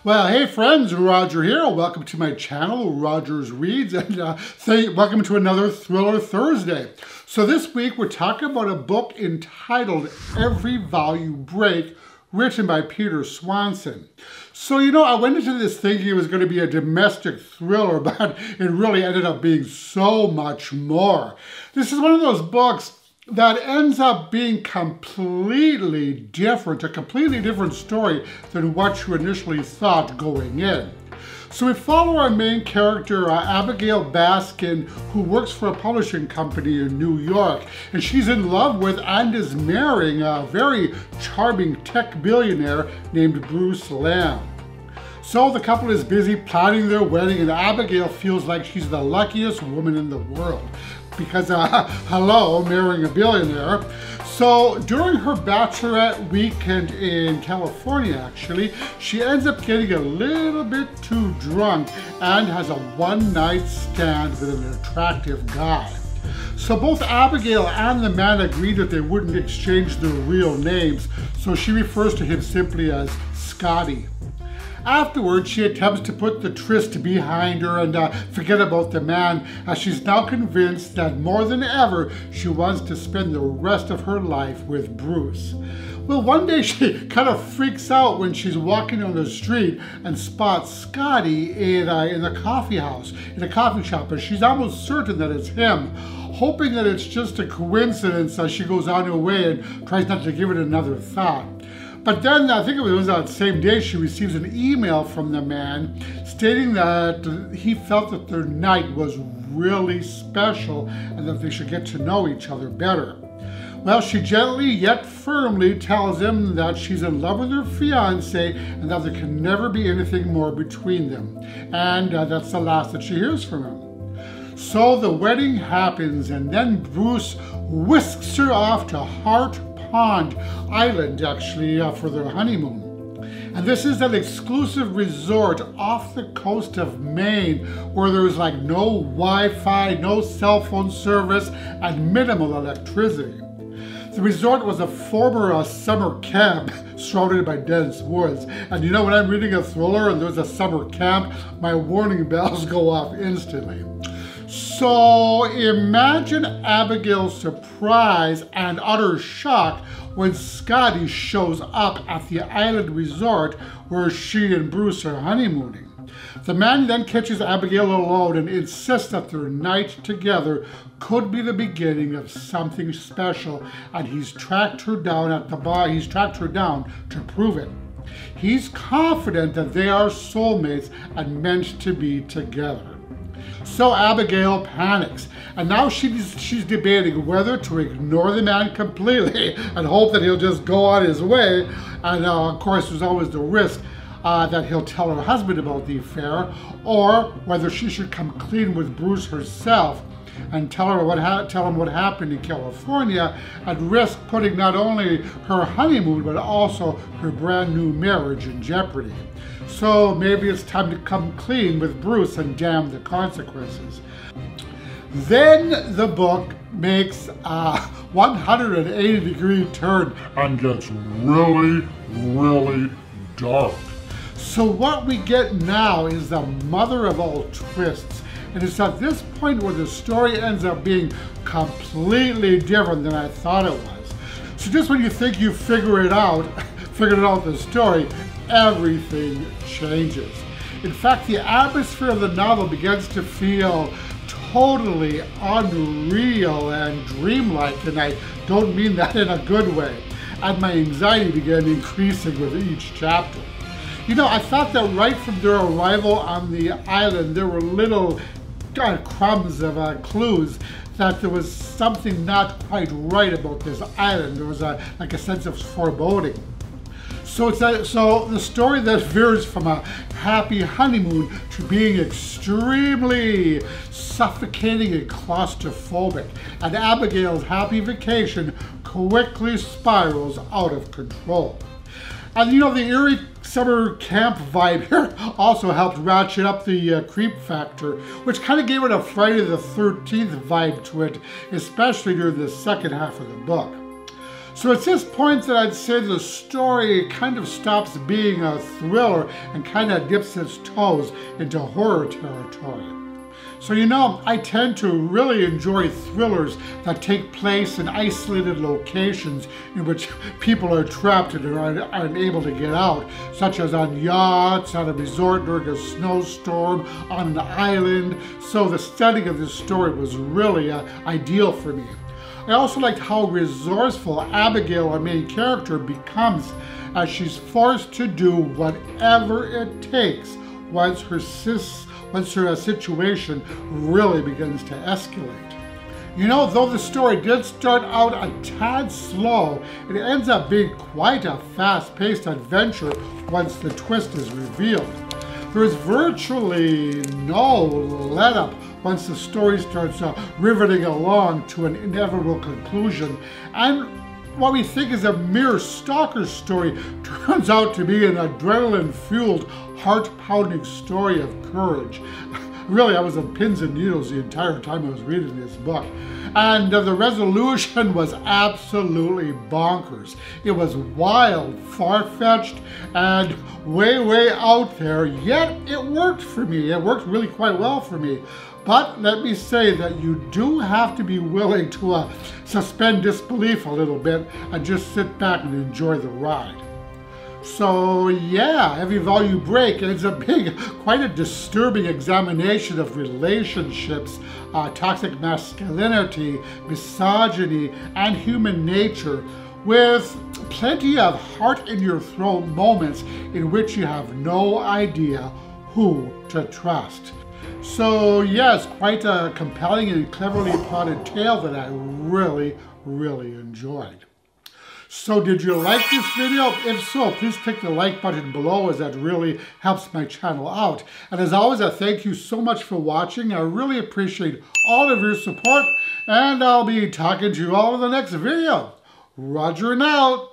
Well, hey friends, Roger here. Welcome to my channel, Roger's Reads, and welcome to another Thriller Thursday. So this week we're talking about a book entitled Every Value Break, written by Peter Swanson. So, I went into this thinking it was going to be a domestic thriller, but it really ended up being so much more. This is one of those books that ends up being completely different, a completely different story than what you initially thought going in. So we follow our main character, Abigail Baskin, who works for a publishing company in New York, and she's in love with and is marrying a very charming tech billionaire named Bruce Lamb. So the couple is busy planning their wedding, and Abigail feels like she's the luckiest woman in the world. Because, hello, marrying a billionaire. So during her bachelorette weekend in California, actually, she ends up getting a little bit too drunk and has a one-night stand with an attractive guy. So both Abigail and the man agreed that they wouldn't exchange their real names, so she refers to him simply as Scotty. Afterwards, she attempts to put the tryst behind her and forget about the man, as she's now convinced that more than ever, she wants to spend the rest of her life with Bruce. Well, one day she kind of freaks out when she's walking on the street and spots Scotty in a coffee house, in a coffee shop, and she's almost certain that it's him. Hoping that it's just a coincidence, as she goes on her way and tries not to give it another thought. But then, I think it was that same day, she receives an email from the man stating that he felt that their night was really special and that they should get to know each other better. Well, she gently yet firmly tells him that she's in love with her fiancé and that there can never be anything more between them. And that's the last that she hears from him. So the wedding happens, and then Bruce whisks her off to Hart Pond Island, actually, for their honeymoon. And this is an exclusive resort off the coast of Maine where there's like no Wi-Fi, no cell phone service, and minimal electricity. The resort was a former summer camp surrounded by dense woods. And when I'm reading a thriller and there's a summer camp, my warning bells go off instantly. So imagine Abigail's surprise and utter shock when Scotty shows up at the island resort where she and Bruce are honeymooning. The man then catches Abigail alone and insists that their night together could be the beginning of something special, and he's tracked her down at the bar. He's tracked her down to prove it. He's confident that they are soulmates and meant to be together. So Abigail panics, and now she's debating whether to ignore the man completely and hope that he'll just go on his way. And of course, there's always the risk that he'll tell her husband about the affair, or whether she should come clean with Bruce herself and tell him what happened in California, and risk putting not only her honeymoon but also her brand new marriage in jeopardy. So maybe it's time to come clean with Bruce and damn the consequences. Then the book makes a 180-degree turn and gets really, really dark. So what we get now is the mother of all twists. And it's at this point where the story ends up being completely different than I thought it was. So just when you think you figured out the story, everything changes. In fact, the atmosphere of the novel begins to feel totally unreal and dreamlike, and I don't mean that in a good way. And my anxiety began increasing with each chapter. I thought that right from their arrival on the island, there were little crumbs of clues that there was something not quite right about this island. There was like a sense of foreboding. So the story that veers from a happy honeymoon to being extremely suffocating and claustrophobic, and Abigail's happy vacation quickly spirals out of control. And the eerie summer camp vibe here also helped ratchet up the creep factor, which kind of gave it a Friday the 13th vibe to it, especially during the second half of the book. So it's this point that I'd say the story kind of stops being a thriller and kind of dips its toes into horror territory. So you know, I tend to really enjoy thrillers that take place in isolated locations in which people are trapped and are unable to get out, such as on yachts, on a resort during a snowstorm, on an island. So the setting of this story was really ideal for me. I also liked how resourceful Abigail, our main character, becomes as she's forced to do whatever it takes once her situation really begins to escalate. You know, though the story did start out a tad slow, it ends up being quite a fast-paced adventure once the twist is revealed. There is virtually no let-up once the story starts riveting along to an inevitable conclusion, and what we think is a mere stalker story turns out to be an adrenaline-fueled, heart-pounding story of courage. Really, I was on pins and needles the entire time I was reading this book. And the resolution was absolutely bonkers. It was wild, far-fetched, and way, way out there, yet it worked for me. It worked really quite well for me. But let me say that you do have to be willing to suspend disbelief a little bit and just sit back and enjoy the ride. So yeah, every volume break ends up being quite a disturbing examination of relationships, toxic masculinity, misogyny, and human nature, with plenty of heart-in-your-throat moments in which you have no idea who to trust. So yes, quite a compelling and cleverly plotted tale that I really, really enjoyed. So did you like this video? If so, please click the like button below, as that really helps my channel out. And as always, I thank you so much for watching. I really appreciate all of your support, and I'll be talking to you all in the next video. Roger and out.